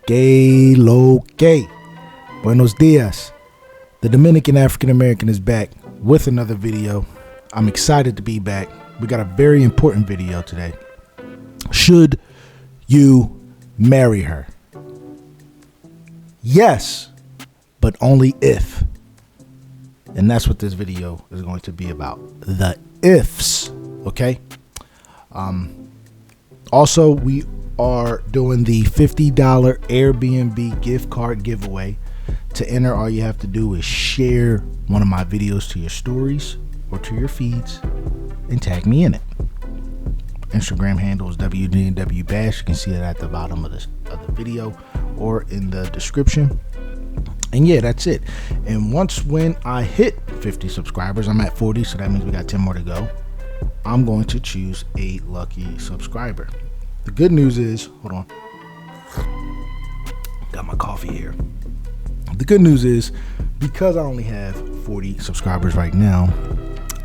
Que lo que. Buenos dias. The Dominican African American is back with another video. I'm excited to be back. We got a very important video today. Should you marry her? Yes, but only if. And that's what this video is going to be about. The ifs. Okay. Also, we are doing the $50 Airbnb gift card giveaway. To enter, all you have to do is share one of my videos to your stories or to your feeds and tag me in it. Instagram handle is WDNWBash. You can see it at the bottom of the video or in the description. And yeah, that's it. And when I hit 50 subscribers, I'm at 40, so that means we got 10 more to go. I'm going to choose a lucky subscriber. The good news is, hold on, got my coffee here. The good news is, because I only have 40 subscribers right now,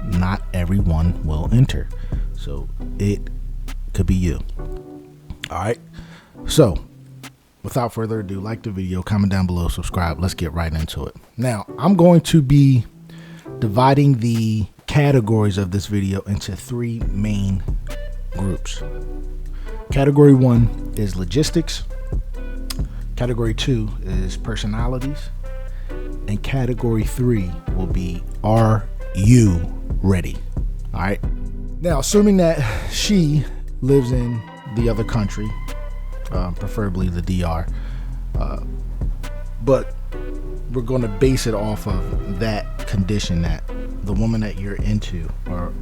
not everyone will enter. So it could be you. All right. So without further ado, like the video, comment down below, subscribe. Let's get right into it. Now, I'm going to be dividing the categories of this video into three main groups. Category 1 is logistics. Category 2 is personalities. And category 3 will be, are you ready? All right. Now, assuming that she lives in the other country, preferably the DR, but we're going to base it off of that condition that the woman that you're into or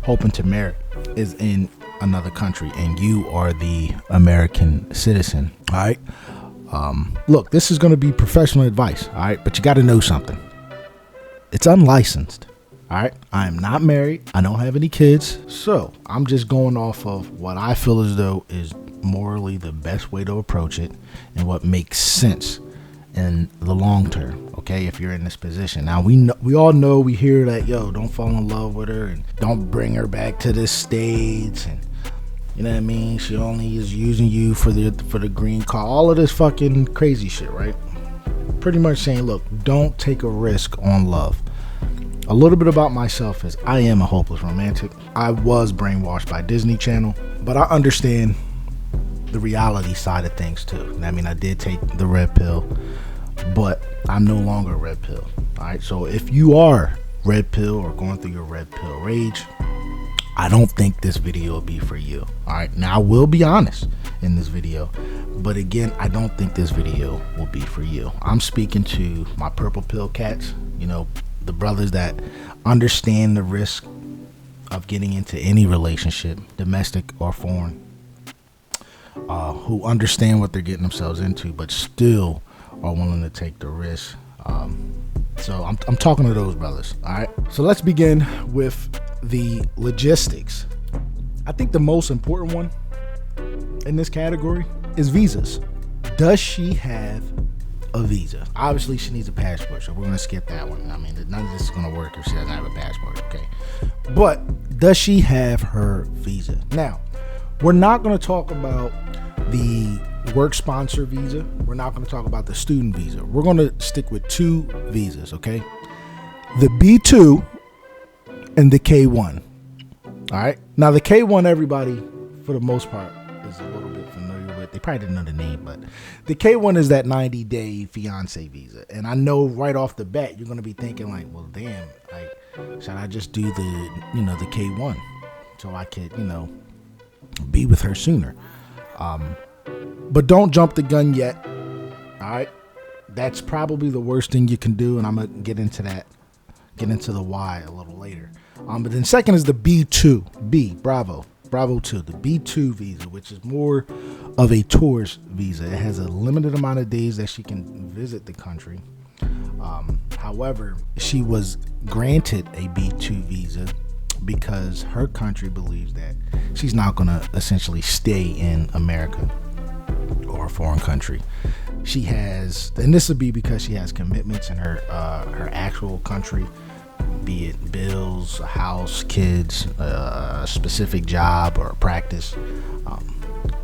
hoping to marry is in another country and you are the American citizen. All right. Look, this is going to be professional advice. All right. But you got to know something. It's unlicensed. All right. I am not married. I don't have any kids. So I'm just going off of what I feel as though is morally the best way to approach it and what makes sense in the long term. Okay, if you're in this position. Now we all know, we hear that, yo, don't fall in love with her and don't bring her back to the States, and you know what I mean, she only is using you for the green card, all of this fucking crazy shit, right? Pretty much saying, look, don't take a risk on love. A little bit about myself is I am a hopeless romantic. I was brainwashed by Disney Channel, but I understand the reality side of things too. I mean, I did take the red pill, but I'm no longer a red pill. All right. So if you are red pill or going through your red pill rage, I don't think this video will be for you. All right. Now, I will be honest in this video, but again, I don't think this video will be for you. I'm speaking to my purple pill cats, you know, the brothers that understand the risk of getting into any relationship, domestic or foreign, who understand what they're getting themselves into, but still are willing to take the risk. So I'm talking to those brothers. All right. So let's begin with the logistics. I think the most important one in this category is visas. Does she have a visa? Obviously, she needs a passport, so we're going to skip that one. I mean, none of this is going to work if she doesn't have a passport. Okay. But does she have her visa? Now, we're not going to talk about the work sponsor visa. We're not going to talk about the student visa. We're going to stick with two visas, okay? The B2 and the K1. All right? Now, the K1, everybody, for the most part, is a little bit familiar with. They probably didn't know the name, but the K1 is that 90-day fiance visa. And I know right off the bat, you're going to be thinking like, well, damn, like, should I just do the K1 so I could, be with her sooner? But don't jump the gun yet. All right. That's probably the worst thing you can do. And I'm going to get into the why a little later. But then second is the B2, Bravo 2, the B2 visa, which is more of a tourist visa. It has a limited amount of days that she can visit the country. However, she was granted a B2 visa because her country believes that she's not going to essentially stay in America or a foreign country. She has, and this would be because she has commitments in her actual country, be it bills, a house, kids, a specific job or a practice.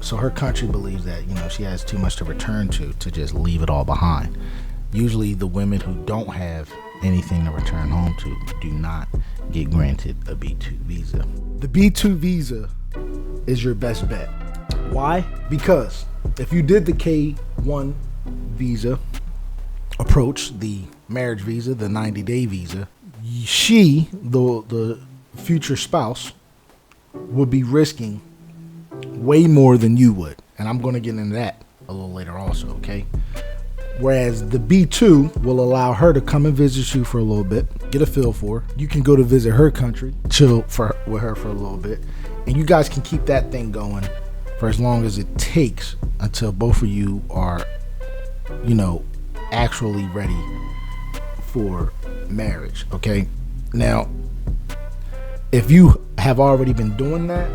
So her country believes that, she has too much to return to just leave it all behind. Usually the women who don't have anything to return home to do not get granted a B2 visa. The B2 visa is your best bet. Why? Because if you did the K1 visa approach, the marriage visa, the 90-day visa, she, the future spouse, would be risking way more than you would. And I'm going to get into that a little later also, okay? Whereas the B2 will allow her to come and visit you for a little bit, get a feel for her. You can go to visit her country, chill with her for a little bit, and you guys can keep that thing going for as long as it takes until both of you are, actually ready for marriage, okay? Now, if you have already been doing that,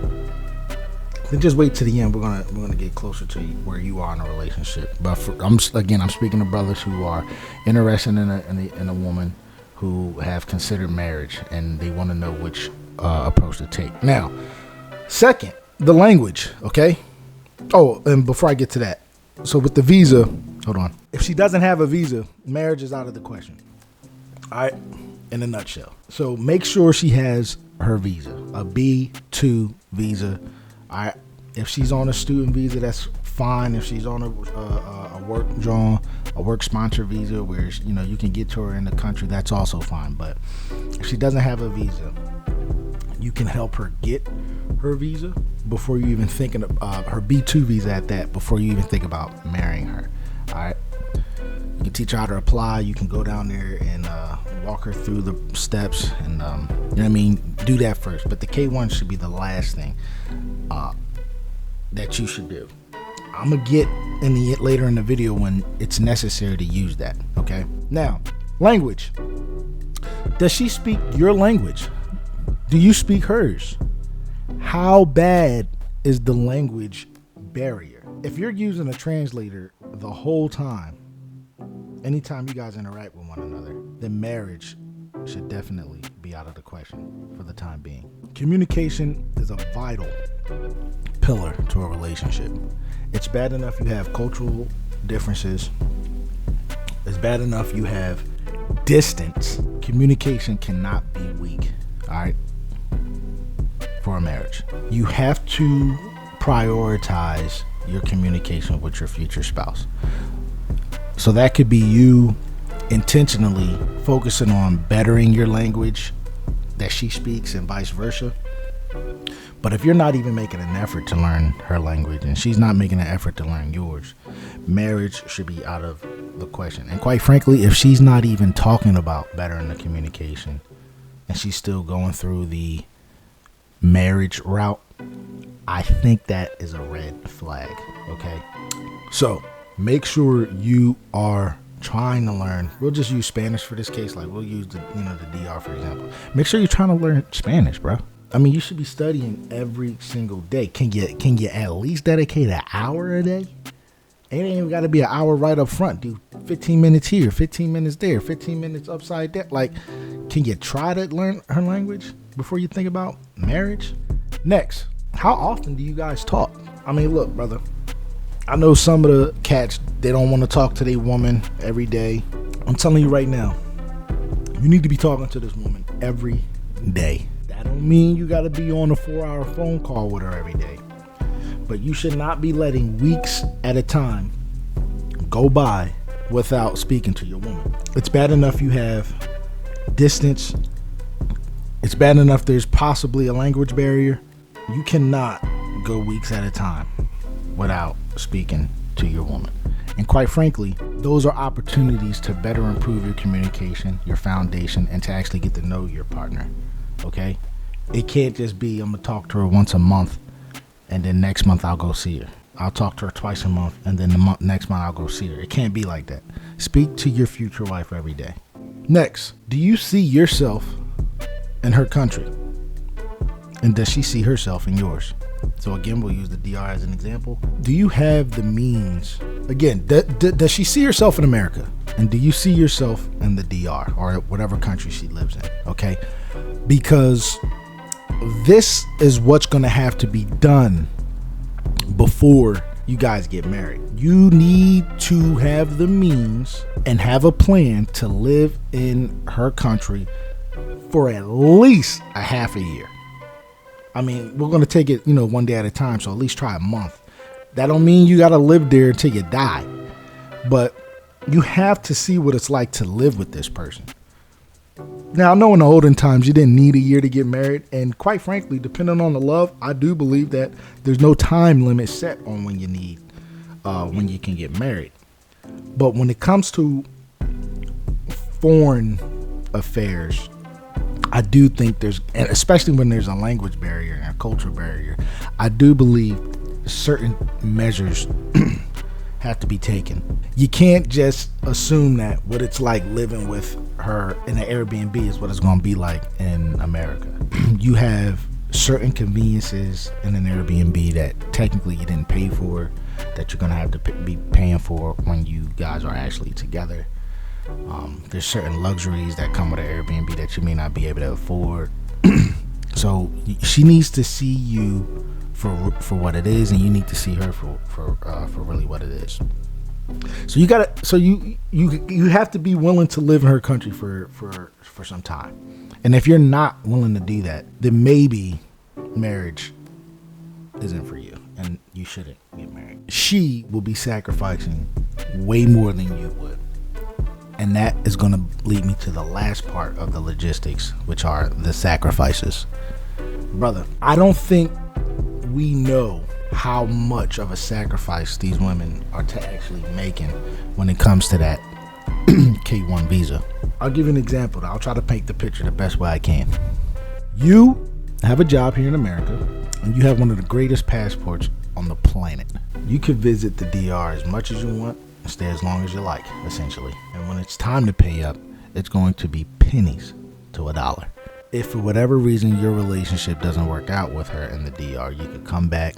then just wait to the end. We're gonna get closer to where you are in a relationship. But I'm speaking to brothers who are interested in a woman who have considered marriage and they want to know which approach to take. Now, second, the language. Okay. Oh, and before I get to that, so with the visa, hold on. If she doesn't have a visa, marriage is out of the question. All right, in a nutshell. So make sure she has her visa, a B2 visa. If she's on a student visa, that's fine. If she's on a work sponsor visa where you can get to her in the country, that's also fine. But if she doesn't have a visa, you can help her get her visa before you even thinking of her B2 visa at that, before you even think about marrying her. All right. You can teach her how to apply. You can go down there and walk her through the steps and do that first. But the K1 should be the last thing that you should do. I'm gonna get later in the video when it's necessary to use that. Okay. Now, language. Does she speak your language? Do you speak hers? How bad is the language barrier? If you're using a translator the whole time, anytime you guys interact with one another, then marriage should definitely be out of the question for the time being. Communication is a vital pillar to a relationship. It's bad enough you have cultural differences. It's bad enough you have distance. Communication cannot be weak, all right, for a marriage. You have to prioritize your communication with your future spouse. So that could be you intentionally focusing on bettering your language that she speaks and vice versa. But if you're not even making an effort to learn her language and she's not making an effort to learn yours, marriage should be out of the question. And quite frankly, if she's not even talking about bettering the communication and she's still going through the marriage route, I think that is a red flag. Okay. So make sure you are trying to learn. We'll just use Spanish for this case. Like we'll use the DR for example. Make sure you're trying to learn Spanish, bro. I mean, you should be studying every single day. Can you at least dedicate an hour a day? It ain't even got to be an hour right up front. Do 15 minutes here, 15 minutes there, 15 minutes upside down. Like, can you try to learn her language before you think about marriage? Next, how often do you guys talk? I mean, look, brother, I know some of the cats, they don't want to talk to their woman every day. I'm telling you right now, you need to be talking to this woman every day. That don't mean you got to be on a 4-hour phone call with her every day. But you should not be letting weeks at a time go by without speaking to your woman. It's bad enough you have distance. It's bad enough there's possibly a language barrier. You cannot go weeks at a time without speaking to your woman. And quite frankly, those are opportunities to better improve your communication, your foundation, and to actually get to know your partner. Okay? It can't just be, I'm going to talk to her once a month, and then next month I'll go see her. I'll talk to her twice a month, and then next month I'll go see her. It can't be like that. Speak to your future wife every day. Next, do you see yourself in her country? And does she see herself in yours? So again, we'll use the DR as an example. Do you have the means? Again, does she see herself in America? And do you see yourself in the DR or whatever country she lives in? Okay? Because this is what's going to have to be done before you guys get married. You need to have the means and have a plan to live in her country for at least a half a year. I mean, we're going to take it, one day at a time, so at least try a month. That don't mean you got to live there until you die, but you have to see what it's like to live with this person. Now, I know in the olden times you didn't need a year to get married, and quite frankly, depending on the love, I do believe that there's no time limit set on when you can get married. But when it comes to foreign affairs, I do think and especially when there's a language barrier and a cultural barrier, I do believe certain measures have to be taken. You can't just assume that what it's like living with her in an Airbnb is what it's going to be like in America. You have certain conveniences in an Airbnb that technically you didn't pay for, that you're going to have to be paying for when you guys are actually together. There's certain luxuries that come with an Airbnb that you may not be able to afford. So she needs to see you for what it is, and you need to see her for really what it is. So you have to be willing to live in her country for some time. And if you're not willing to do that, then maybe marriage isn't for you and you shouldn't get married. She will be sacrificing way more than you would. And that is going to lead me to the last part of the logistics, which are the sacrifices. Brother, I don't think we know how much of a sacrifice these women are actually making when it comes to that K1 visa. I'll give you an example. I'll try to paint the picture the best way I can. You have a job here in America, and you have one of the greatest passports on the planet. You could visit the DR as much as you want and stay as long as you like, essentially. And when it's time to pay up, it's going to be pennies to $1. If for whatever reason your relationship doesn't work out with her in the DR, you could come back,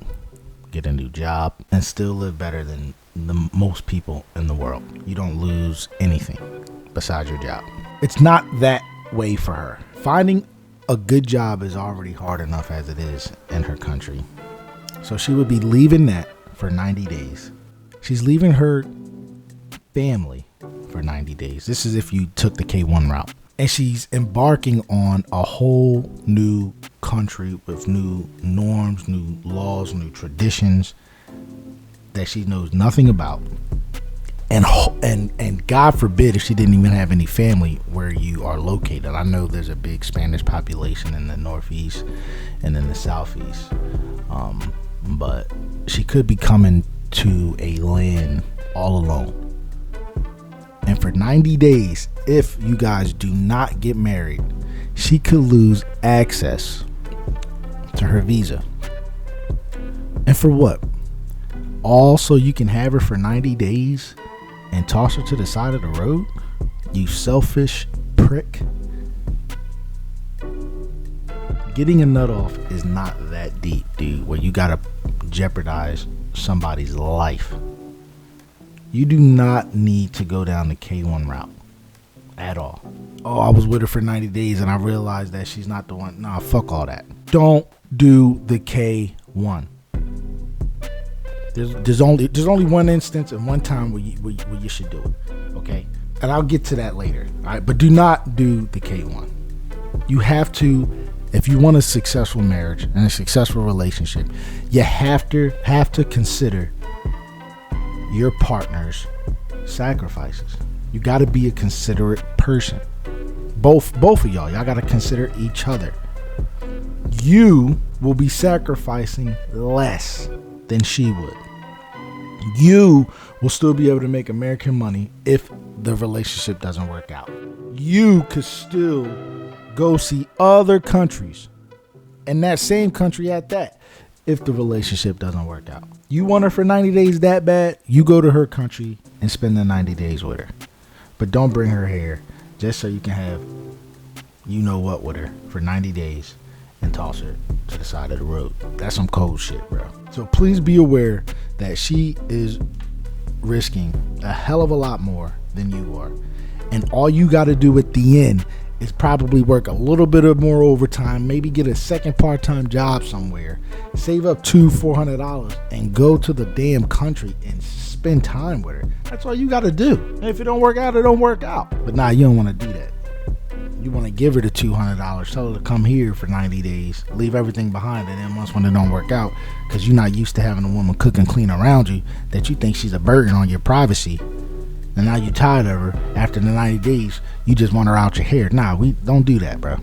get a new job, and still live better than the most people in the world. You don't lose anything besides your job. It's not that way for her. Finding a good job is already hard enough as it is in her country. So she would be leaving that for 90 days. She's leaving her family for 90 days. This is if you took the K1 route. And she's embarking on a whole new country with new norms, new laws, new traditions that she knows nothing about. And God forbid if she didn't even have any family where you are located. I know there's a big Spanish population in the Northeast and in the Southeast. But she could be coming to a land all alone. And for 90 days, if you guys do not get married, she could lose access to her visa. And for what? All so you can have her for 90 days and toss her to the side of the road? You selfish prick. Getting a nut off is not that deep, dude, where you gotta jeopardize somebody's life. You do not need to go down the K1 route at all. Oh, I was with her for 90 days and I realized that she's not the one. Nah, fuck all that. Don't do the K1. There's only one instance and one time where you should do it. Okay? And I'll get to that later. All right? But do not do the K1. You have to, if you want a successful marriage and a successful relationship, you have to consider your partner's sacrifices. You got to be a considerate person. Both of y'all got to consider each other. You will be sacrificing less than she would. You will still be able to make American money if the relationship doesn't work out. You could still go see other countries, and that same country at that, if the relationship doesn't work out. You want her for 90 days that bad, you go to her country and spend the 90 days with her. But don't bring her here just so you can have you know what with her for 90 days and toss her to the side of the road. That's some cold shit, bro. So please be aware that she is risking a hell of a lot more than you are. And all you got to do at the end is probably work a little bit of more overtime, maybe get a second part-time job somewhere, save up $400 and go to the damn country and spend time with her. That's all you got to do. And if it don't work out, it don't work out. But nah, you don't want to do that. You want to give her the $200, tell her to come here for 90 days, leave everything behind, and then once when it don't work out, because you're not used to having a woman cook and clean around you, that you think she's a burden on your privacy, and now you tired of her, after the 90 days, you just want her out your hair. Nah, we don't do that, bro.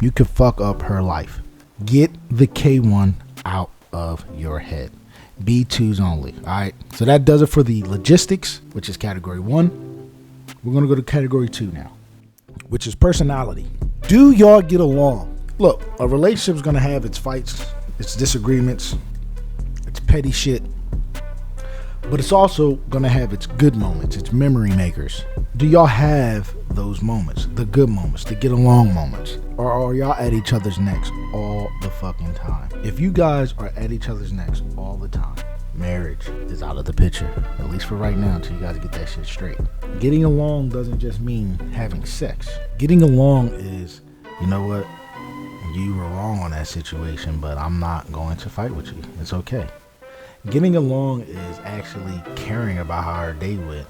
You could fuck up her life. Get the K1 out of your head. B2s only, all right? So that does it for the logistics, which is category 1. We're going to go to category 2 now, which is personality. Do y'all get along? Look, a relationship is going to have its fights, its disagreements, its petty shit, but it's also going to have its good moments, its memory makers. Do y'all have those moments, the good moments, the get along moments? Or are y'all at each other's necks all the fucking time? If you guys are at each other's necks all the time, marriage is out of the picture, at least for right now, until you guys get that shit straight. Getting along doesn't just mean having sex. Getting along is, you know what, you were wrong on that situation, but I'm not going to fight with you. It's okay. Getting along is actually caring about how her day went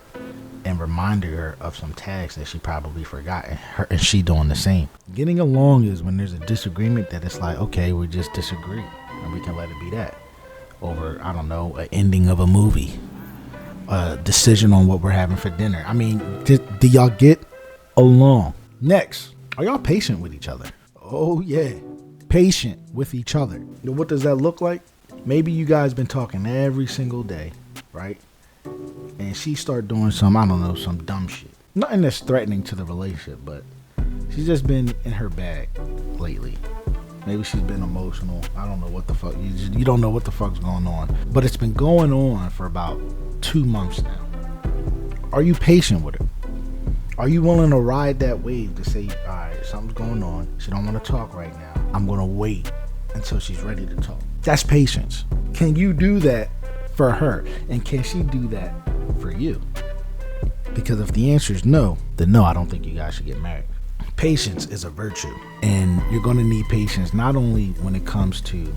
and reminding her of some tags that she probably forgot, and she doing the same. Getting along is when there's a disagreement that it's like, okay, we just disagree and we can let it be that. Over, I don't know, an ending of a movie, a decision on what we're having for dinner. I mean, do y'all get along? Next, are y'all patient with each other? Oh yeah, patient with each other. What does that look like? Maybe you guys been talking every single day, right? And she start doing some, I don't know, some dumb shit. Nothing that's threatening to the relationship, but she's just been in her bag lately. Maybe she's been emotional. I don't know what the fuck. You don't know what the fuck's going on. But it's been going on for about 2 months now. Are you patient with her? Are you willing to ride that wave to say, all right, something's going on. She don't want to talk right now. I'm going to wait until she's ready to talk. That's patience. Can you do that for her? And can she do that for you? Because if the answer is no, then no, I don't think you guys should get married. Patience is a virtue, and you're going to need patience not only when it comes to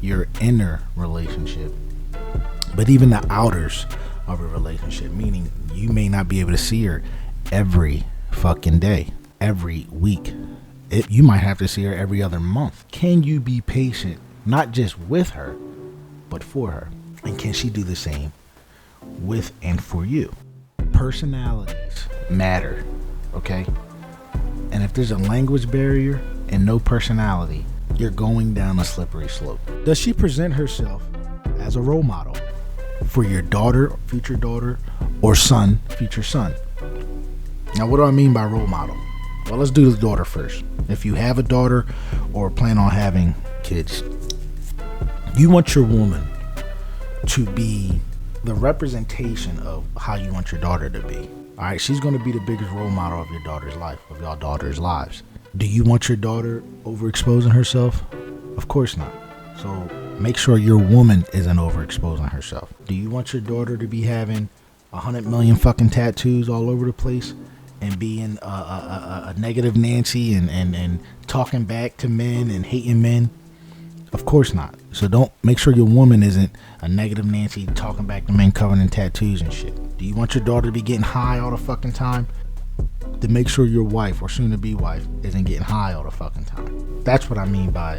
your inner relationship, but even the outers of a relationship, meaning you may not be able to see her every fucking day, every week. You might have to see her every other month. Can you be patient, not just with her, but for her? And can she do the same with and for you? Personalities matter, okay? And if there's a language barrier and no personality, you're going down a slippery slope. Does she present herself as a role model for your daughter, future daughter, or son, future son? Now, what do I mean by role model? Well, let's do the daughter first. If you have a daughter or plan on having kids, you want your woman to be the representation of how you want your daughter to be. All right, she's going to be the biggest role model of your daughter's life, of your daughter's lives. Do you want your daughter overexposing herself? Of course not. So make sure your woman isn't overexposing herself. Do you want your daughter to be having 100 million fucking tattoos all over the place and being a negative Nancy and talking back to men and hating men? Of course not. So don't make sure your woman isn't a negative Nancy talking back to men covered in tattoos and shit. Do you want your daughter to be getting high all the fucking time? Then make sure your wife or soon to be wife isn't getting high all the fucking time. That's what I mean by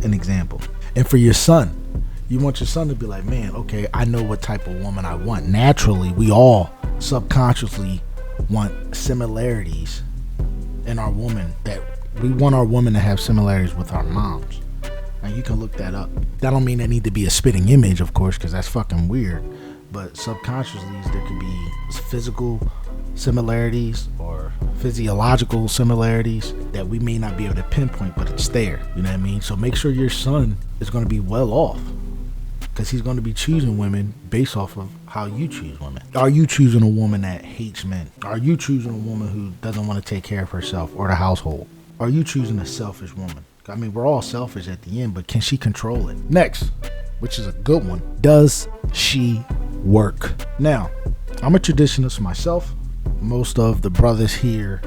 an example. And for your son, you want your son to be like, man, okay, I know what type of woman I want. Naturally, we all subconsciously want similarities in our woman, that we want our woman to have similarities with our moms. And you can look that up. That don't mean they need to be a spitting image, of course, because that's fucking weird. But subconsciously, there could be physical similarities or physiological similarities that we may not be able to pinpoint, but it's there. You know what I mean? So make sure your son is going to be well off, because he's going to be choosing women based off of how you choose women. Are you choosing a woman that hates men? Are you choosing a woman who doesn't want to take care of herself or the household? Are you choosing a selfish woman? I mean, we're all selfish at the end, but can she control it? Next, which is a good one, does she work? Now, I'm a traditionalist myself. Most of the brothers here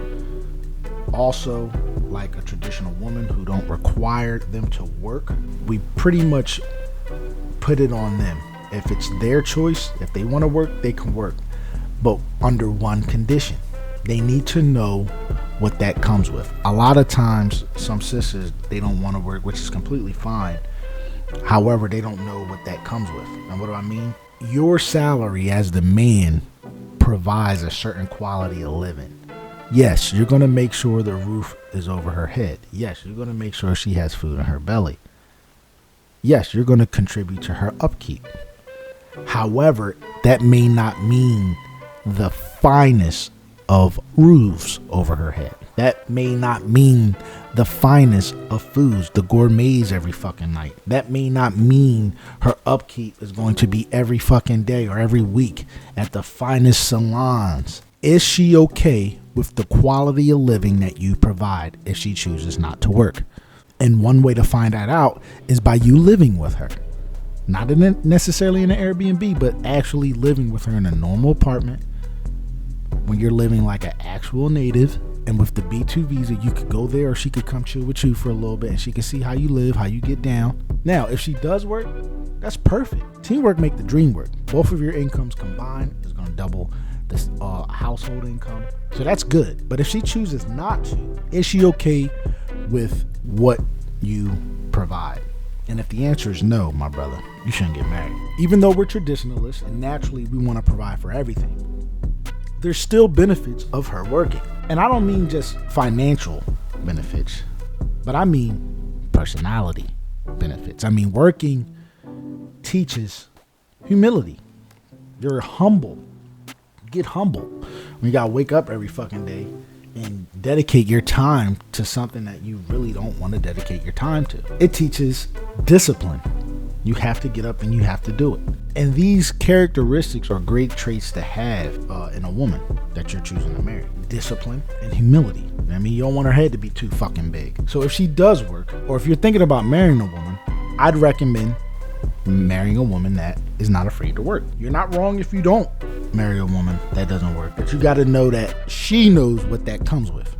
also like a traditional woman who don't require them to work. We pretty much put it on them. If it's their choice, if they want to work, they can work. But under one condition. They need to know what that comes with. A lot of times, some sisters, they don't want to work, which is completely fine. However, they don't know what that comes with. And what do I mean? Your salary as the man provides a certain quality of living. Yes, you're going to make sure the roof is over her head. Yes, you're going to make sure she has food in her belly. Yes, you're going to contribute to her upkeep. However, that may not mean the finest of roofs over her head. That may not mean the finest of foods, the gourmets every fucking night. That may not mean her upkeep is going to be every fucking day or every week at the finest salons. Is she okay with the quality of living that you provide if she chooses not to work? And one way to find that out is by you living with her. Not necessarily in an Airbnb, but actually living with her in a normal apartment. When you're living like an actual native, and with the B2 visa, you could go there, or she could come chill with you for a little bit, and she can see how you live, how you get down. Now, if she does work, that's perfect. Teamwork make the dream work. Both of your incomes combined is going to double this household income, so that's good. But if she chooses not to, is she okay with what you provide? And if the answer is no, my brother, you shouldn't get married. Even though we're traditionalists and naturally we want to provide for everything, there's still benefits of her working. And I don't mean just financial benefits, but I mean personality benefits. I mean, working teaches humility. You're humble. Get humble. When you gotta wake up every fucking day and dedicate your time to something that you really don't want to dedicate your time to. It teaches discipline. You have to get up and you have to do it. And these characteristics are great traits to have in a woman that you're choosing to marry. Discipline and humility. I mean, you don't want her head to be too fucking big. So if she does work, or if you're thinking about marrying a woman, I'd recommend marrying a woman that is not afraid to work. You're not wrong if you don't marry a woman that doesn't work, but you got to know that she knows what that comes with,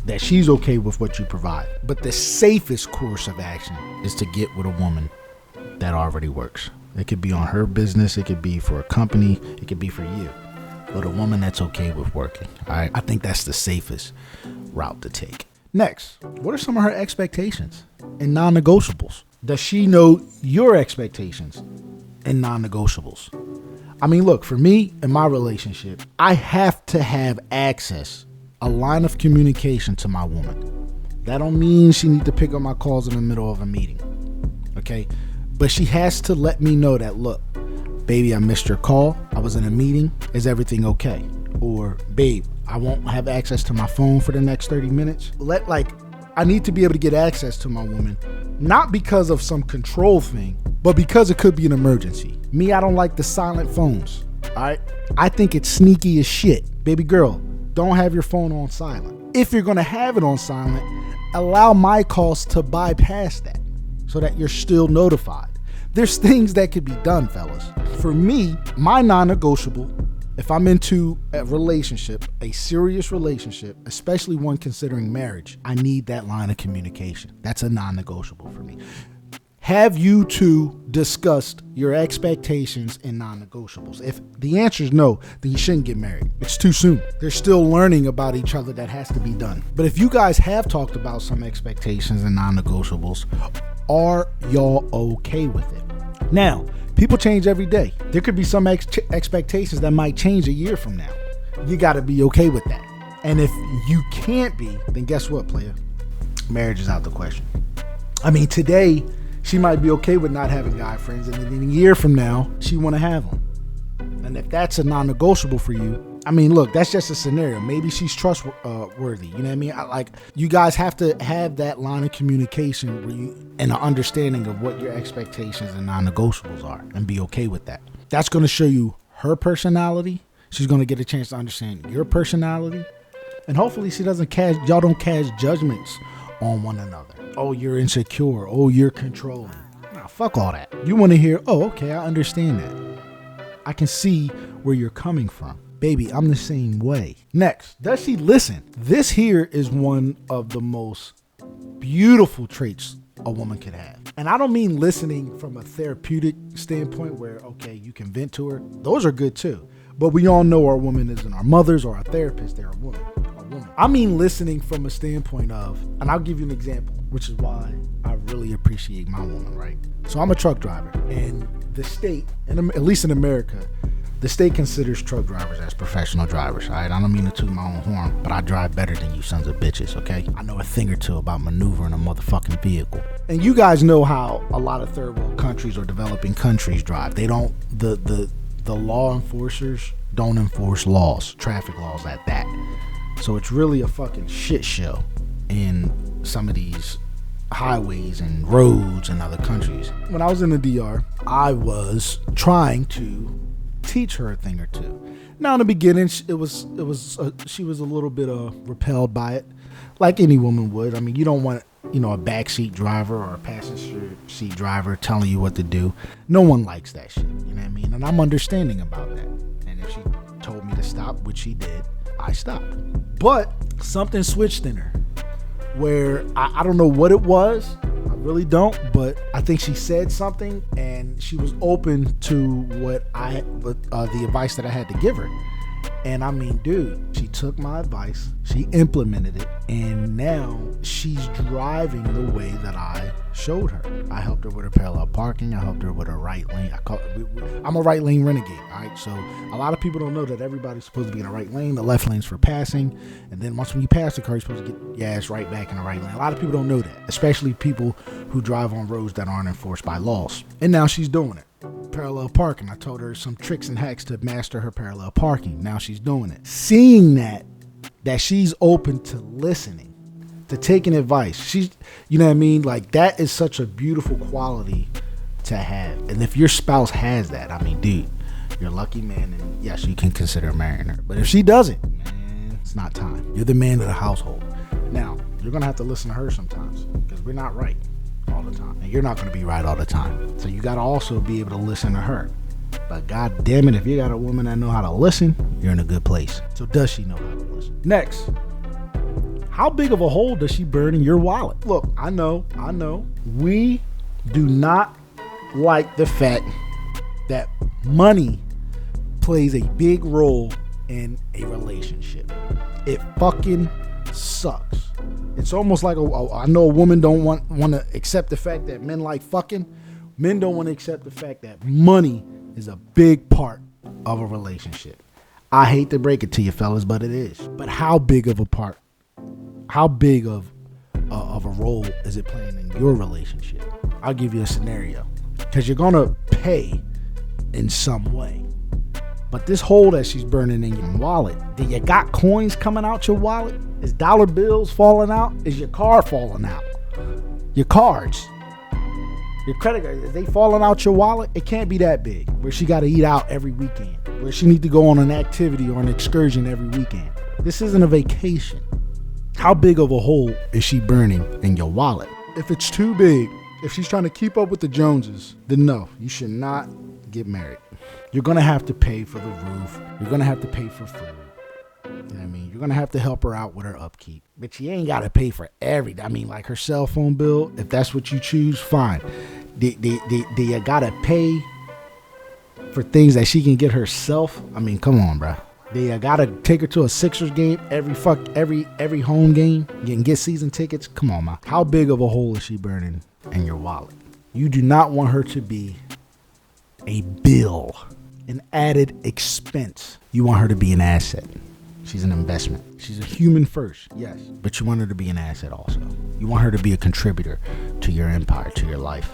that she's okay with what you provide. But the safest course of action is to get with a woman that already works. It could be on her business, it could be for a company, it could be for you, but a woman that's okay with working. All right, I think that's the safest route to take. Next, what are some of her expectations and non-negotiables? Does she know your expectations and non-negotiables? I mean, look, for me in my relationship, I have to have access, a line of communication to my woman. That don't mean she need to pick up my calls in the middle of a meeting, okay? But she has to let me know that, look, baby, I missed your call. I was in a meeting. Is everything okay? Or, babe, I won't have access to my phone for the next 30 minutes. I need to be able to get access to my woman, not because of some control thing, but because it could be an emergency. Me, I don't like the silent phones, all right? I think it's sneaky as shit. Baby girl, don't have your phone on silent. If you're going to have it on silent, allow my calls to bypass that so that you're still notified. There's things that could be done, fellas. For me, my non-negotiable, if I'm into a relationship, a serious relationship, especially one considering marriage, I need that line of communication. That's a non-negotiable for me. Have you two discussed your expectations and non-negotiables? If the answer is no, then you shouldn't get married. It's too soon. They're still learning about each other. That has to be done. But if you guys have talked about some expectations and non-negotiables, are y'all okay with it? Now, people change every day. There could be some expectations that might change a year from now. You got to be okay with that. And if you can't be, then guess what, player? Marriage is out the question. I mean, today, she might be okay with not having guy friends, and then a year from now, she want to have them. And if that's a non-negotiable for you, I mean, look, that's just a scenario. Maybe she's trustworthy. You know what I mean? You guys have to have that line of communication and an understanding of what your expectations and non-negotiables are, and be okay with that. That's going to show you her personality. She's going to get a chance to understand your personality, and hopefully y'all don't cast judgments on one another. Oh, you're insecure. Oh, you're controlling. Nah, fuck all that. You want to hear, oh, okay, I understand that. I can see where you're coming from. Baby, I'm the same way. Next, does she listen? This here is one of the most beautiful traits a woman could have. And I don't mean listening from a therapeutic standpoint where, okay, you can vent to her. Those are good too. But we all know our woman isn't our mothers or our therapist. They're a woman. I mean listening from a standpoint of, and I'll give you an example, which is why I really appreciate my woman, right? So I'm a truck driver, and the state, and at least in America, the state considers truck drivers as professional drivers, all right? I don't mean to toot my own horn, but I drive better than you sons of bitches, okay? I know a thing or two about maneuvering a motherfucking vehicle. And you guys know how a lot of third world countries or developing countries drive. They don't, the law enforcers don't enforce laws, traffic laws at that. So it's really a fucking shit show in some of these highways and roads in other countries. When I was in the DR, I was trying to teach her a thing or two. Now in the beginning, she was a little bit repelled by it, like any woman would. I mean, you don't want, a backseat driver or a passenger seat driver telling you what to do. No one likes that shit, you know what I mean? And I'm understanding about that. And if she told me to stop, which she did, I stopped. But something switched in her where I don't know what it was. I really don't, but I think she said something and she was open to the advice that I had to give her. And I mean, dude, she took my advice, she implemented it, and now she's driving the way that I showed her. I helped her with her parallel parking. I helped her with her right lane. I'm a right lane renegade, all right? So a lot of people don't know that everybody's supposed to be in the right lane. The left lane's for passing, and then once when you pass the car, you're supposed to get your ass right back in the right lane. A lot of people don't know that, especially people who drive on roads that aren't enforced by laws. And now she's doing it. Parallel parking. I told her some tricks and hacks to master her parallel parking. Now she's doing it. Seeing that she's open to listening, to taking advice. She's, you know what I mean? Like, that is such a beautiful quality to have. And if your spouse has that, I mean, dude, you're a lucky man, and yes, you can consider marrying her. But if she doesn't, man, it's not time. You're the man of the household. Now, you're going to have to listen to her sometimes because we're not right all the time, and you're not going to be right all the time. So you got to also be able to listen to her. But god damn it, if you got a woman that know how to listen, you're in a good place. So does she know how to listen? Next, how big of a hole does she burn in your wallet? Look, I know we do not like the fact that money plays a big role in a relationship. It fucking sucks. It's almost like I know a woman don't want to accept the fact that men like fucking. Men don't want to accept the fact that money is a big part of a relationship. I hate to break it to you fellas, but it is. But how big of a part, how big of a role is it playing in your relationship? I'll give you a scenario, because you're going to pay in some way. But this hole that she's burning in your wallet, do you got coins coming out your wallet? Is dollar bills falling out? Is your car falling out? Your cards, your credit cards, is they falling out your wallet? It can't be that big where she got to eat out every weekend, where she need to go on an activity or an excursion every weekend. This isn't a vacation. How big of a hole is she burning in your wallet? If it's too big, if she's trying to keep up with the Joneses, then no, you should not get married. You're going to have to pay for the roof. You're going to have to pay for food. You know what I mean? You're going to have to help her out with her upkeep. But you ain't got to pay for everything. I mean, like her cell phone bill, if that's what you choose, fine. Do you got to pay for things that she can get herself? I mean, come on, bro. Do you got to take her to a Sixers game every home game? You can get season tickets? Come on, man. How big of a hole is she burning in your wallet? You do not want her to be a bill, an added expense. You want her to be an asset. She's an investment. She's a human first, yes, but you want her to be an asset also. You want her to be a contributor to your empire, to your life,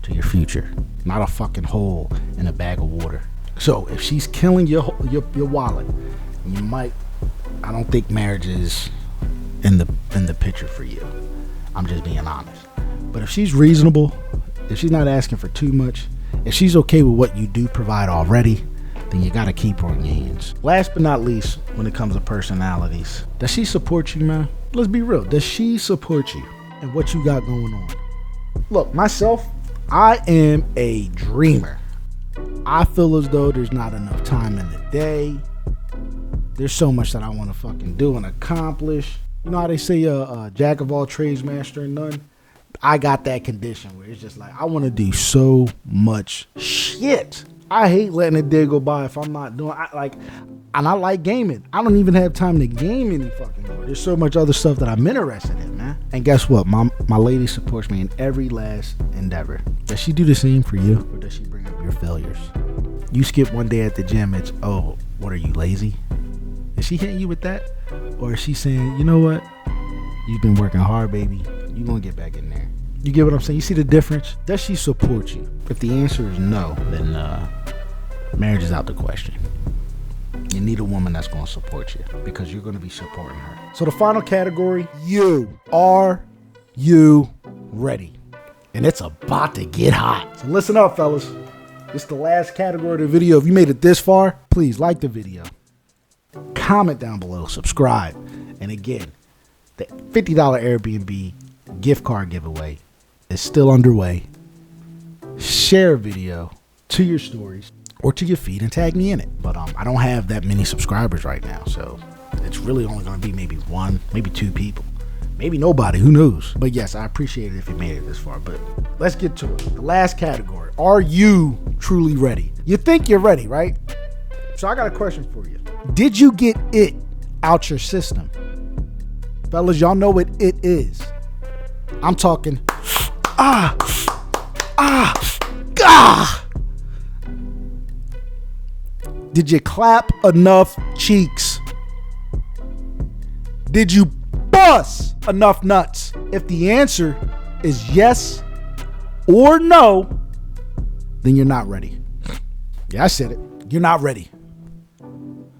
to your future, not a fucking hole in a bag of water. So if she's killing your wallet, you might, I don't think marriage is in the picture for you. I'm just being honest. But if she's reasonable, if she's not asking for too much, if she's okay with what you do provide already, then you got to keep her in your hands. Last but not least, when it comes to personalities, does she support you, man? Let's be real. Does she support you and what you got going on? Look, myself, I am a dreamer. I feel as though there's not enough time in the day. There's so much that I want to fucking do and accomplish. You know how they say jack of all trades, master in none? I got that condition where it's just like, I want to do so much shit. I hate letting a day go by if I'm not doing, and I like gaming. I don't even have time to game any fucking more. There's so much other stuff that I'm interested in, man. And guess what? My lady supports me in every last endeavor. Does she do the same for you? Or does she bring up your failures? You skip one day at the gym, it's, oh, what are you, lazy? Is she hitting you with that? Or is she saying, you know what? You've been working hard, baby. You're going to get back in there. You get what I'm saying? You see the difference? Does she support you? If the answer is no, then marriage is out the question. You need a woman that's going to support you because you're going to be supporting her. So the final category, you. Are you ready? And it's about to get hot. So listen up, fellas. It's the last category of the video. If you made it this far, please like the video. Comment down below. Subscribe. And again, the $50 Airbnb gift card giveaway is still underway. Share a video to your stories or to your feed and tag me in it. But I don't have that many subscribers right now, so it's really only going to be maybe one, maybe two people, maybe nobody, who knows. But yes, I appreciate it if you made it this far. But let's get to it. The last category, are you truly ready? You think you're ready, right? So I got a question for you. Did you get it out your system? Fellas, y'all know what it is. I'm talking Did you clap enough cheeks? Did you bust enough nuts? If the answer is yes or no, then you're not ready. Yeah, I said it. You're not ready.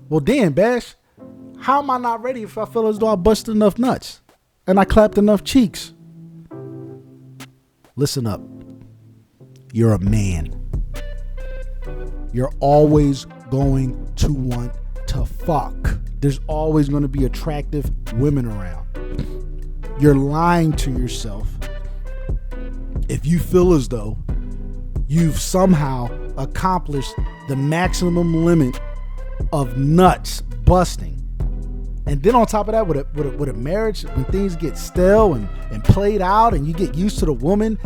Well, damn, Bash, how am I not ready if I feel as though I busted enough nuts and I clapped enough cheeks? Listen up. You're a man. You're always going to want to fuck. There's always going to be attractive women around. You're lying to yourself if you feel as though you've somehow accomplished the maximum limit of nuts busting. And then on top of that, with a marriage, when things get stale and played out and you get used to the woman,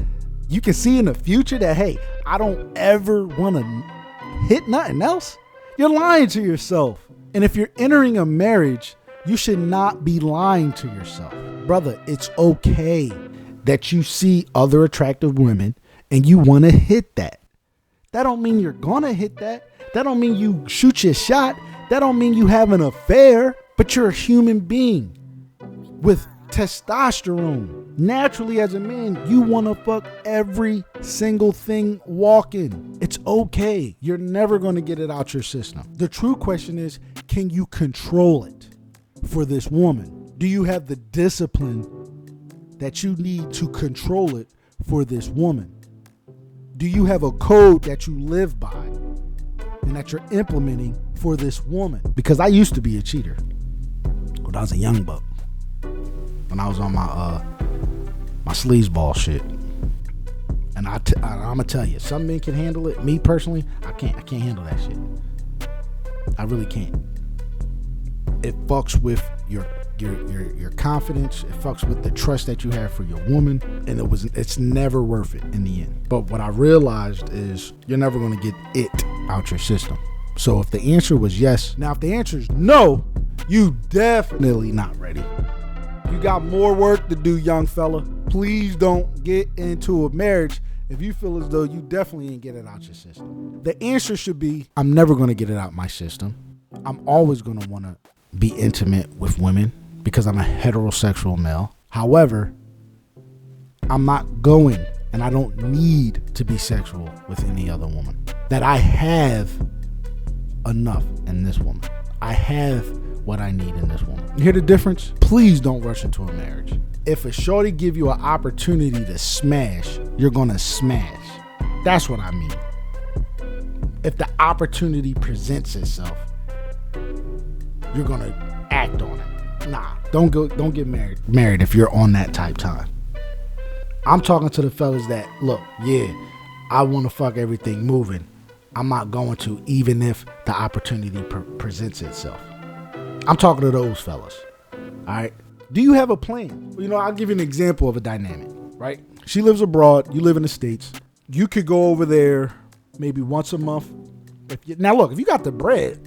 you can see in the future that, hey, I don't ever want to hit nothing else. You're lying to yourself. And if you're entering a marriage, you should not be lying to yourself. Brother, it's okay that you see other attractive women and you want to hit that. That don't mean you're going to hit that. That don't mean you shoot your shot. That don't mean you have an affair. But you're a human being with testosterone. Naturally, as a man, you want to fuck every single thing walking. It's okay. You're never going to get it out your system. The true question is, can you control it for this woman? Do you have the discipline that you need to control it for this woman? Do you have a code that you live by and that you're implementing for this woman? Because I used to be a cheater when I was a young buck. When I was on my sleazeball shit. And I'm gonna tell you, some men can handle it. Me personally, I can't handle that shit. I really can't. It fucks with your confidence. It fucks with the trust that you have for your woman, and it's never worth it in the end. But what I realized is you're never gonna get it out your system. So if the answer was yes, now if the answer is no, you definitely not ready. You got more work to do, young fella. Please don't get into a marriage if you feel as though you definitely ain't get it out your system. The answer should be, I'm never going to get it out my system. I'm always going to want to be intimate with women because I'm a heterosexual male. However, I'm not going and I don't need to be sexual with any other woman. That I have enough in this woman. I have what I need in this woman. You hear the difference? Please don't rush into a marriage. If a shorty give you an opportunity to smash, you're gonna smash. That's what I mean. If the opportunity presents itself, you're gonna act on it. Nah, don't get married if you're on that type time. I'm talking to the fellas that, look, yeah, I want to fuck everything moving. I'm not going to, even if the opportunity presents itself. I'm talking to those fellas. All right. Do you have a plan? You know, I'll give you an example of a dynamic, right? She lives abroad. You live in the States. You could go over there maybe once a month. Now, look, if you got the bread,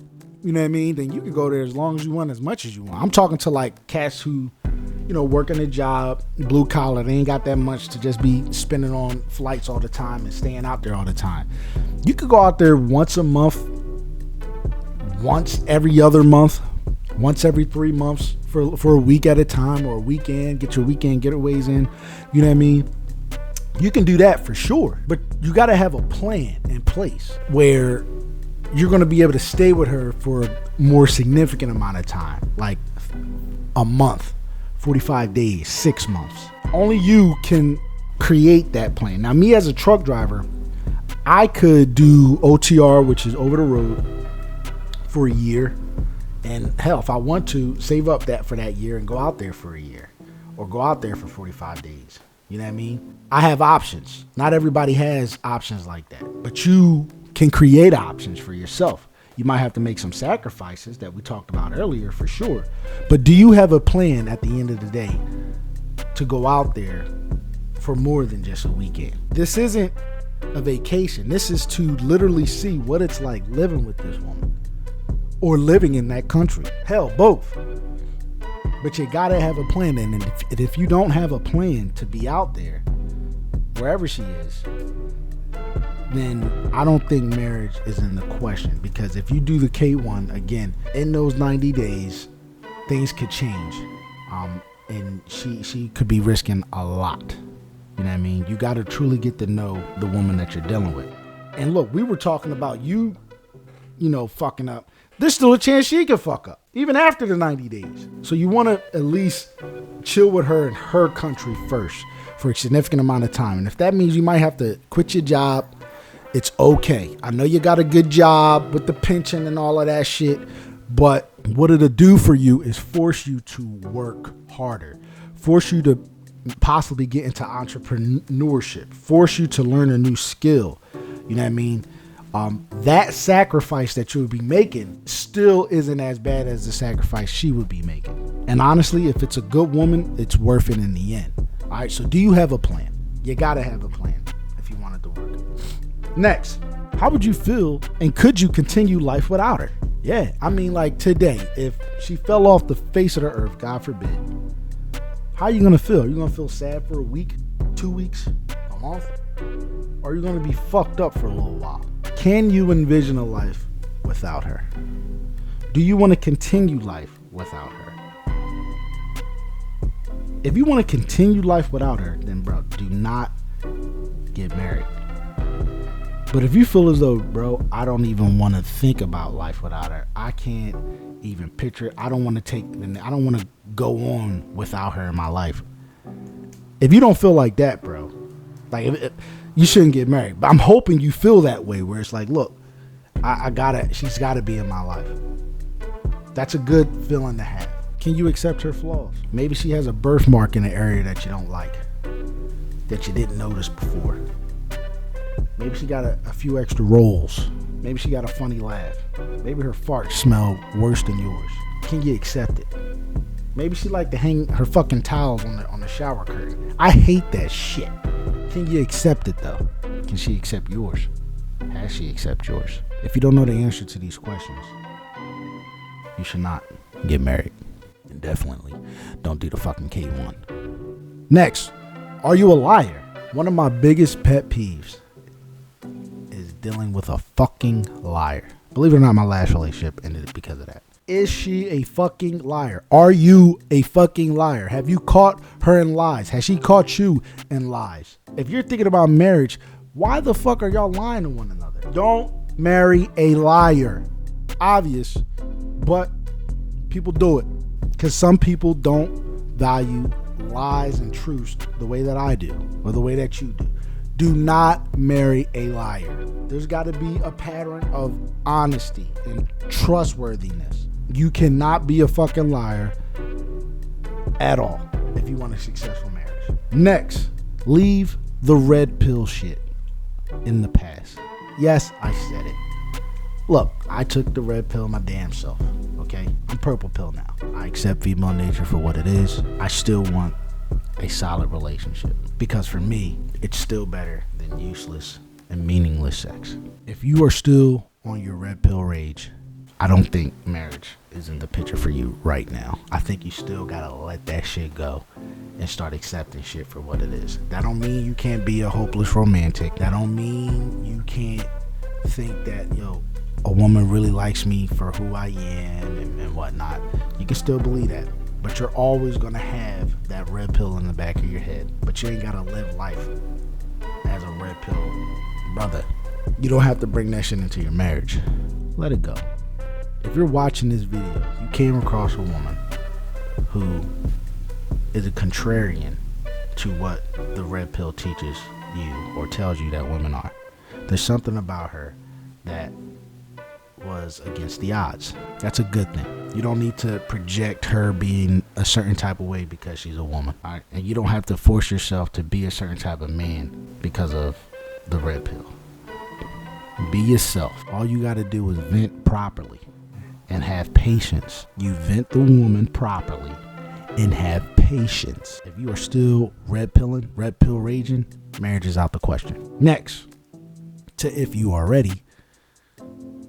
you know what I mean, then you can go there as long as you want, as much as you want. I'm talking to like cats who, you know, working a job, blue collar. They ain't got that much to just be spending on flights all the time and staying out there all the time. You could go out there once a month, once every other month, once every 3 months for a week at a time, or a weekend. Get your weekend getaways in. You know what I mean? You can do that for sure. But you got to have a plan in place where you're going to be able to stay with her for a more significant amount of time, like a month, 45 days, 6 months. Only you can create that plan. Now, me as a truck driver, I could do OTR, which is over the road, for a year. And hell, if I want to, save up that for that year and go out there for a year, or go out there for 45 days. You know what I mean? I have options. Not everybody has options like that, but you can create options for yourself. You might have to make some sacrifices that we talked about earlier, for sure. But do you have a plan at the end of the day to go out there for more than just a weekend? This isn't a vacation. This is to literally see what it's like living with this woman, or living in that country. Hell, both. But you gotta have a plan. And if you don't have a plan to be out there, wherever she is, then I don't think marriage is in the question. Because if you do the K1, again, in those 90 days, things could change. And she could be risking a lot. You know what I mean? You gotta truly get to know the woman that you're dealing with. And look, we were talking about you know, fucking up. There's still a chance she can fuck up, even after the 90 days. So you want to at least chill with her in her country first for a significant amount of time. And if that means you might have to quit your job, it's okay. I know you got a good job with the pension and all of that shit, but what it'll do for you is force you to work harder, force you to possibly get into entrepreneurship, force you to learn a new skill. You know what I mean? That sacrifice that you would be making still isn't as bad as the sacrifice she would be making. And honestly, if it's a good woman, it's worth it in the end. All right, so do you have a plan? You gotta have a plan if you want it to work. Next, how would you feel, and could you continue life without her? Yeah, I mean, like today, if she fell off the face of the earth, God forbid, how are you gonna feel? You gonna feel sad for a week, 2 weeks, a month? Or are you gonna be fucked up for a little while? Can you envision a life without her? Do you want to continue life without her? If you want to continue life without her, then bro, do not get married. But if you feel as though, bro, I don't even want to think about life without her, I can't even picture it, I don't want to go on without her in my life. If you don't feel like that, bro, like you shouldn't get married. But I'm hoping you feel that way, where it's like, look, she's gotta be in my life. That's a good feeling to have. Can you accept her flaws? Maybe she has a birthmark in an area that you don't like, that you didn't notice before. Maybe she got a few extra rolls. Maybe she got a funny laugh. Maybe her farts smell worse than yours. Can you accept it? Maybe she like to hang her fucking towels on the shower curtain. I hate that shit. Can you accept it though? Can she accept yours? Has she accept yours? If you don't know the answer to these questions, you should not get married. And definitely don't do the fucking K1. Next, are you a liar? One of my biggest pet peeves is dealing with a fucking liar. Believe it or not, my last relationship ended because of that. Is she a fucking liar? Are you a fucking liar? Have you caught her in lies? Has she caught you in lies? If you're thinking about marriage, why the fuck are y'all lying to one another? Don't marry a liar. Obvious, but people do it because some people don't value lies and truths the way that I do, or the way that you do. Do not marry a liar. There's got to be a pattern of honesty and trustworthiness. You cannot be a fucking liar at all if you want a successful marriage. Next, leave the red pill shit in the past. Yes, I said it. Look, I took the red pill my damn self, okay? I'm purple pill now. I accept female nature for what it is. I still want a solid relationship because for me, it's still better than useless and meaningless sex. If you are still on your red pill rage, I don't think marriage is in the picture for you right now. I think you still gotta let that shit go and start accepting shit for what it is. That don't mean you can't be a hopeless romantic. That don't mean you can't think that, a woman really likes me for who I am and whatnot. You can still believe that. But you're always gonna have that red pill in the back of your head. But you ain't gotta live life as a red pill brother. You don't have to bring that shit into your marriage. Let it go. If you're watching this video, you came across a woman who is a contrarian to what the red pill teaches you or tells you that women are. There's something about her that was against the odds. That's a good thing. You don't need to project her being a certain type of way because she's a woman. All right? And you don't have to force yourself to be a certain type of man because of the red pill. Be yourself. All you got to do is vent properly and have patience. You vent the woman properly and have patience. If you are still red pill raging, marriage is out the question. Next, to if you are ready,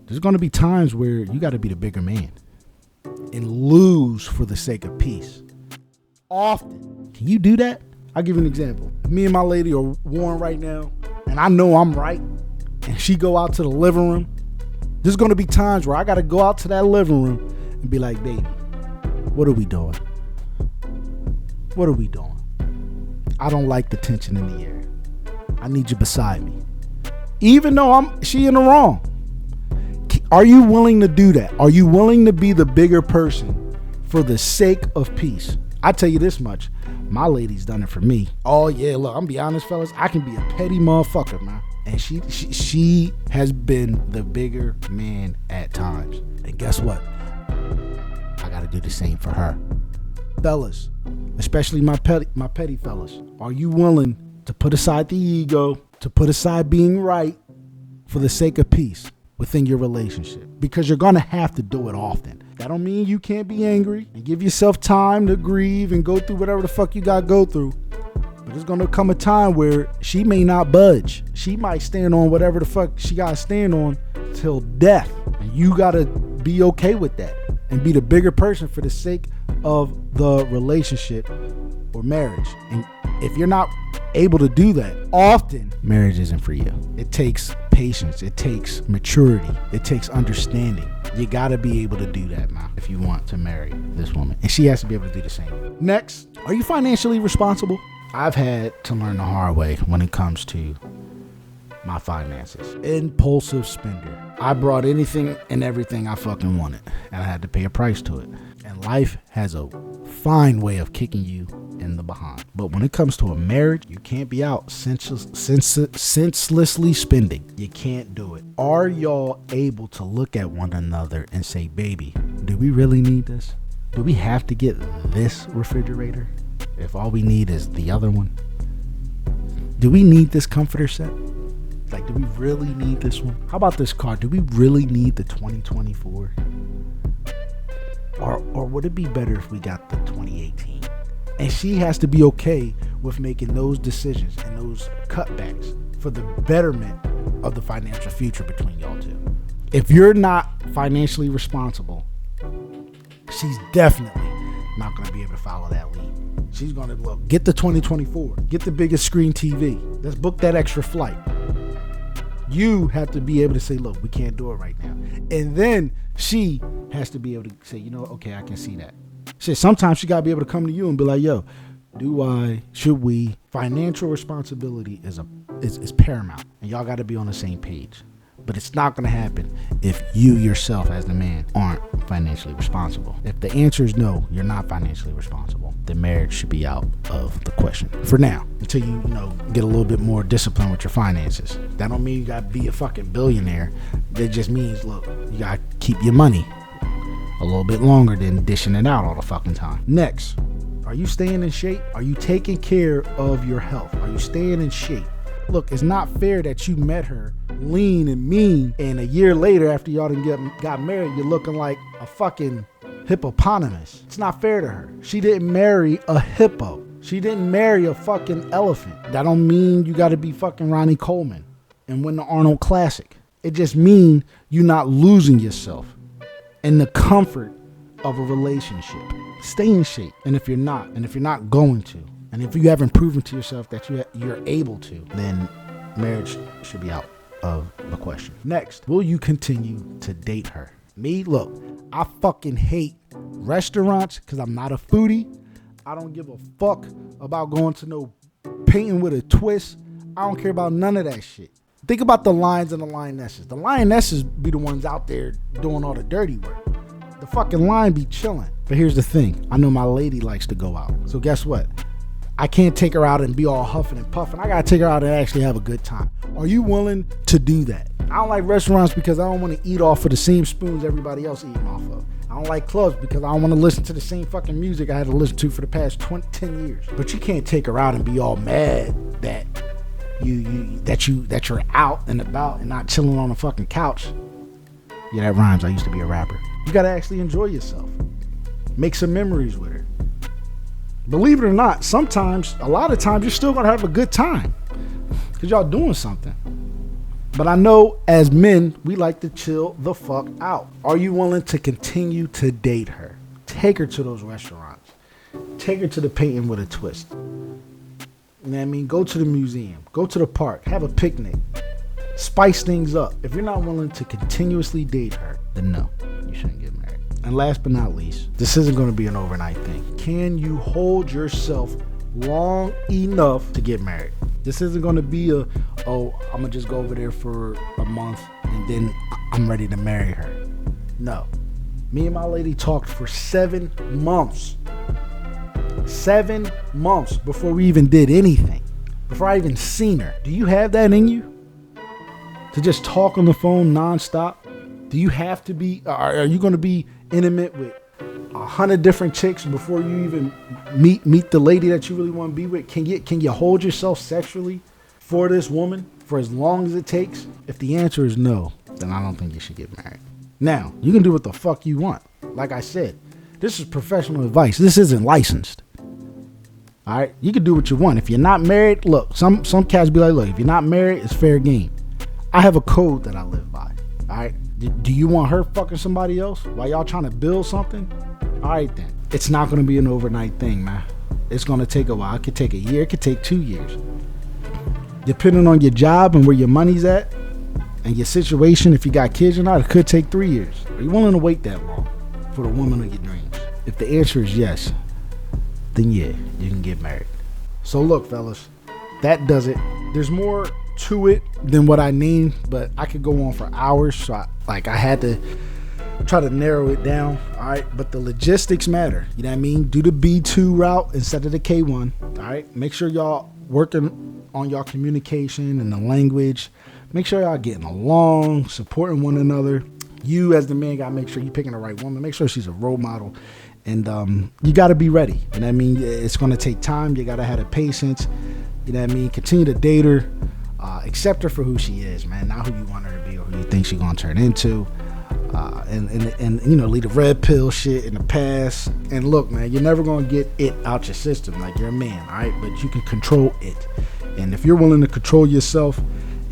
there's going to be times where you got to be the bigger man and lose for the sake of peace. Often. Can you do that? I'll give you an example. If me and my lady are warring right now, and I know I'm right, and she go out to the living room, there's going to be times where I got to go out to that living room and be like, baby, what are we doing? What are we doing? I don't like the tension in the air. I need you beside me. Even though she in the wrong. Are you willing to do that? Are you willing to be the bigger person for the sake of peace? I tell you this much. My lady's done it for me. Oh yeah, look, I'm gonna be honest, fellas. I can be a petty motherfucker, man. And she has been the bigger man at times. And guess what? I gotta do the same for her. Fellas, especially my petty fellas, are you willing to put aside the ego, to put aside being right for the sake of peace within your relationship? Because you're gonna have to do it often. That don't mean you can't be angry and give yourself time to grieve and go through whatever the fuck you gotta go through. But there's gonna come a time where she may not budge. She might stand on whatever the fuck she gotta stand on till death. And you gotta be okay with that and be the bigger person for the sake of the relationship or marriage. And if you're not able to do that, often marriage isn't for you. It takes patience. It takes maturity. It takes understanding. You gotta be able to do that, man, if you want to marry this woman. And she has to be able to do the same. Next, are you financially responsible? I've had to learn the hard way when it comes to my finances. Impulsive spender. I brought anything and everything I fucking wanted, and I had to pay a price to it. And life has a fine way of kicking you in the behind. But when it comes to a marriage, you can't be out senselessly spending. You can't do it. Are y'all able to look at one another and say, baby, do we really need this? Do we have to get this refrigerator if all we need is the other one? Do we need this comforter set? Like, do we really need this one? How about this car? Do we really need the 2024? Or would it be better if we got the 2018? And she has to be okay with making those decisions and those cutbacks for the betterment of the financial future between y'all two. If you're not financially responsible, she's definitely not going to be able to follow that lead. She's going to look, get the 2024, get the biggest screen TV. Let's book that extra flight. You have to be able to say, look, we can't do it right now. And then she has to be able to say, okay, I can see that. Shit, sometimes she got to be able to come to you and be like, yo, should we? Financial responsibility is paramount. And y'all got to be on the same page. But it's not going to happen if you yourself as the man aren't financially responsible. If the answer is no, you're not financially responsible, then marriage should be out of the question for now, until you get a little bit more discipline with your finances. That don't mean you got to be a fucking billionaire. That just means, look, you got to keep your money a little bit longer than dishing it out all the fucking time. Next, are you staying in shape? Are you taking care of your health? Are you staying in shape? look, it's not fair that you met her lean and mean, and a year later after y'all done got married, you're looking like a fucking hippopotamus. It's not fair to her. She didn't marry a hippo. She didn't marry a fucking elephant. That don't mean you gotta be fucking Ronnie Coleman and win the Arnold Classic. It just means you're not losing yourself in the comfort of a relationship. Stay in shape. And if you're not going to, and if you haven't proven to yourself that you're able to, then marriage should be out of the question. Next, will you continue to date her? Me, look, I fucking hate restaurants because I'm not a foodie. I don't give a fuck about going to no painting with a twist. I don't care about none of that shit. Think about the lions and the lionesses. The lionesses be the ones out there doing all the dirty work. The fucking lion be chilling. But here's the thing. I know my lady likes to go out. So guess what? I can't take her out and be all huffing and puffing. I gotta take her out and actually have a good time. Are you willing to do that? I don't like restaurants because I don't want to eat off of the same spoons everybody else eating off of. I don't like clubs because I don't want to listen to the same fucking music I had to listen to for the past 10 years. But you can't take her out and be all mad that you're out and about and not chilling on a fucking couch. Yeah, that rhymes. I used to be a rapper. You gotta actually enjoy yourself. Make some memories with her. Believe it or not, a lot of times, you're still gonna have a good time because y'all doing something. But I know as men, we like to chill the fuck out. Are you willing to continue to date her? Take her to those restaurants. Take her to the painting with a twist. You know what I mean? Go to the museum. Go to the park. Have a picnic. Spice things up. If you're not willing to continuously date her, then no, you shouldn't get married. And last but not least, this isn't going to be an overnight thing. Can you hold yourself long enough to get married? This isn't going to be I'm going to just go over there for a month and then I'm ready to marry her. No. Me and my lady talked for 7 months. 7 months before we even did anything. Before I even seen her. Do you have that in you? To just talk on the phone nonstop? Do you have to be, are you going to be intimate with 100 different chicks before you even meet the lady that you really want to be with? Can you hold yourself sexually for this woman for as long as it takes? If the answer is no, then I don't think you should get married. Now, you can do what the fuck you want. Like I said, this is professional advice. This isn't licensed. All right, you can do what you want. If you're not married, look, some cats be like, look, if you're not married, it's fair game. I have a code that I live by. All right, do you want her fucking somebody else while y'all trying to build something? All right then, it's not going to be an overnight thing, man. It's going to take a while. It could take a year. It could take 2 years. Depending on your job and where your money's at and your situation, if you got kids or not, it could take 3 years. Are you willing to wait that long for the woman of your dreams? If the answer is yes, then yeah, you can get married. So look, fellas, that does it. There's more to it than what I named, but I could go on for hours. So I had to try to narrow it down. All right, but the logistics matter. You know what I mean? Do the B2 route instead of the K1. All right, make sure y'all working on y'all communication and the language. Make sure y'all getting along, supporting one another. You as the man gotta make sure you're picking the right woman. Make sure she's a role model. And you got to be ready. You know what I mean? It's going to take time. You got to have the patience. You know what I mean? Continue to date her. Accept her for who she is, man. Not who you want her to be or who you think she's going to turn into. And you know, leave the red pill shit in the past. And look, man, you're never going to get it out your system. Like, you're a man, all right? But you can control it. And if you're willing to control yourself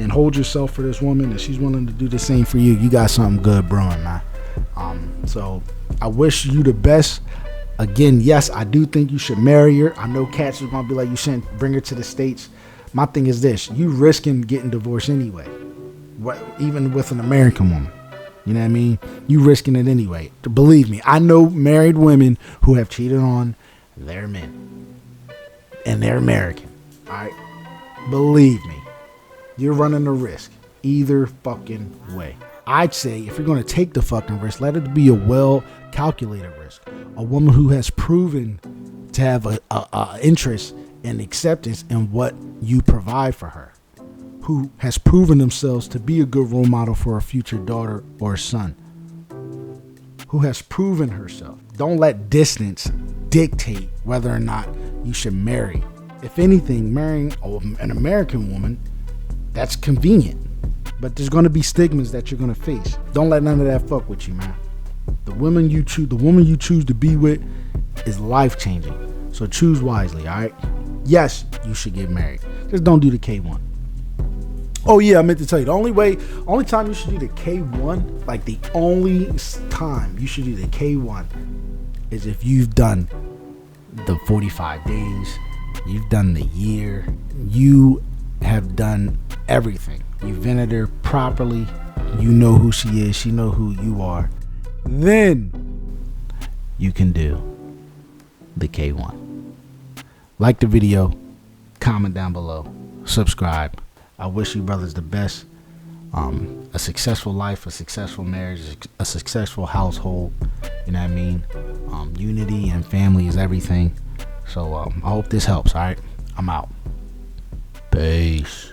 and hold yourself for this woman and she's willing to do the same for you, you got something good brewing, man. So I wish you the best. Again, yes, I do think you should marry her. I know cats are going to be like, you shouldn't bring her to the States. My thing is this. You risking getting divorced anyway. Even with an American woman. You know what I mean? You risking it anyway. Believe me, I know married women who have cheated on their men. And they're American. All right? Believe me. You're running a risk. Either fucking way. I'd say if you're going to take the fucking risk, let it be a well-calculated risk. A woman who has proven to have a interest and acceptance in what you provide for her. Who has proven themselves to be a good role model for a future daughter or son. Who has proven herself. Don't let distance dictate whether or not you should marry. If anything, marrying an American woman That's convenient. But there's going to be stigmas that you're going to face. Don't let none of that fuck with you, man. The woman you choose to be with is life-changing. So choose wisely, all right? Yes, you should get married. Just don't do the K1. Oh yeah, I meant to tell you, the only time you should do the K1, like the only time you should do the K1 is if you've done the 45 days, you've done the year, you have done everything. You vetted her properly, you know who she is, she know who you are. Then you can do the K1. Like the video, comment down below, subscribe. I wish you brothers the best. A successful life, a successful marriage, a successful household. You know what I mean? Unity and family is everything. So I hope this helps. All right, I'm out. Peace.